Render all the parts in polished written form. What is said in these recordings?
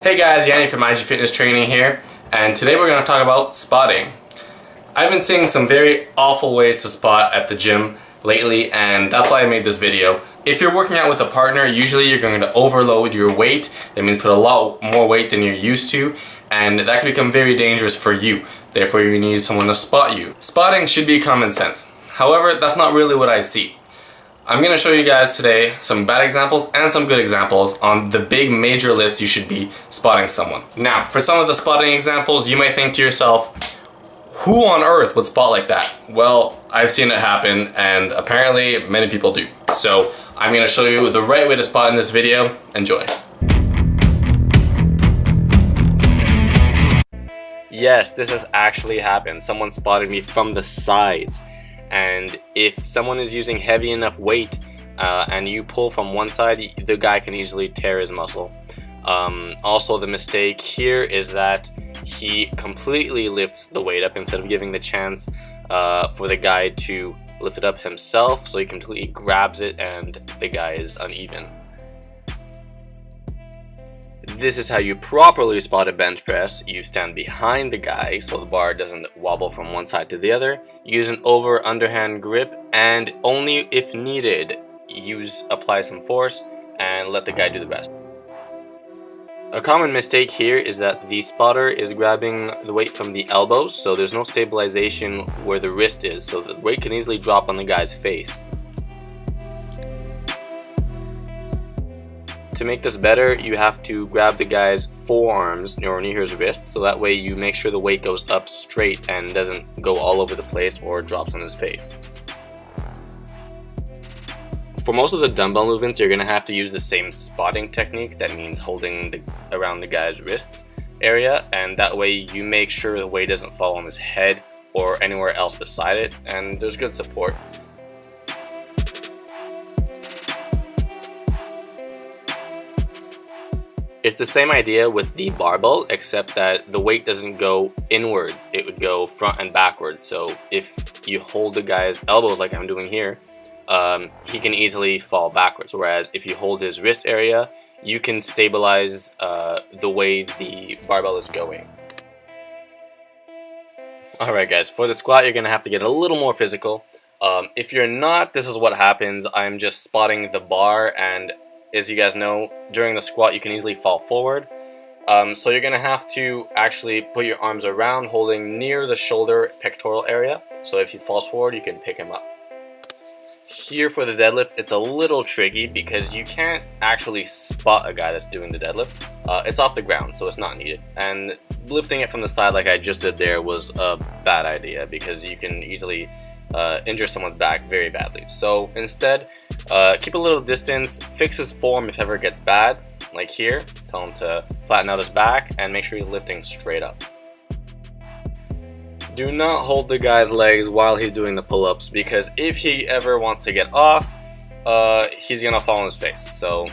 Hey guys, Yanni from IG Fitness Training here, and today we're going to talk about spotting. I've been seeing some very awful ways to spot at the gym lately, and that's why I made this video. If you're working out with a partner, usually you're going to overload your weight. That means put a lot more weight than you're used to, and that can become very dangerous for you. Therefore, you need someone to spot you. Spotting should be common sense. However, that's not really what I see. I'm going to show you guys today some bad examples and some good examples on the big major lifts you should be spotting someone. Now, for some of the spotting examples, you might think to yourself, who on earth would spot like that? Well, I've seen it happen, and apparently many people do. So I'm going to show you the right way to spot in this video. Enjoy. Yes, this has actually happened. Someone spotted me from the sides. And if someone is using heavy enough weight and you pull from one side, the guy can easily tear his muscle. Also, the mistake here is that he completely lifts the weight up instead of giving the chance for the guy to lift it up himself. So he completely grabs it and the guy is uneven. This is how you properly spot a bench press. You stand behind the guy so the bar doesn't wobble from one side to the other. Use an over-underhand grip, and only if needed, apply some force and let the guy do the rest. A common mistake here is that the spotter is grabbing the weight from the elbows, so there's no stabilization where the wrist is, so the weight can easily drop on the guy's face. To make this better, you have to grab the guy's forearms or near his wrists, so that way you make sure the weight goes up straight and doesn't go all over the place or drops on his face. For most of the dumbbell movements, you're going to have to use the same spotting technique. That means holding around the guy's wrists area, and that way you make sure the weight doesn't fall on his head or anywhere else beside it, and there's good support. It's the same idea with the barbell, except that the weight doesn't go inwards, it would go front and backwards. So if you hold the guy's elbows like I'm doing here, he can easily fall backwards. Whereas if you hold his wrist area, you can stabilize the way the barbell is going. Alright guys, for the squat you're going to have to get a little more physical. If you're not, this is what happens. I'm just spotting the bar, and as you guys know, during the squat you can easily fall forward. So you're going to have to actually put your arms around, holding near the shoulder pectoral area. So if he falls forward, you can pick him up. Here for the deadlift, it's a little tricky because you can't actually spot a guy that's doing the deadlift. It's off the ground, so it's not needed. And lifting it from the side like I just did there was a bad idea because you can easily injure someone's back very badly. So instead, keep a little distance, fix his form if ever gets bad, like here. Tell him to flatten out his back and make sure he's lifting straight up. Do not hold the guy's legs while he's doing the pull-ups, because if he ever wants to get off, he's gonna fall on his face. So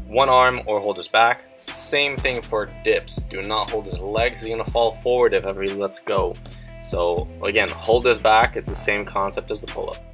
one arm or hold his back. Same thing for dips. Do not hold his legs, he's gonna fall forward if ever he lets go. So again, hold his back. It's the same concept as the pull-up.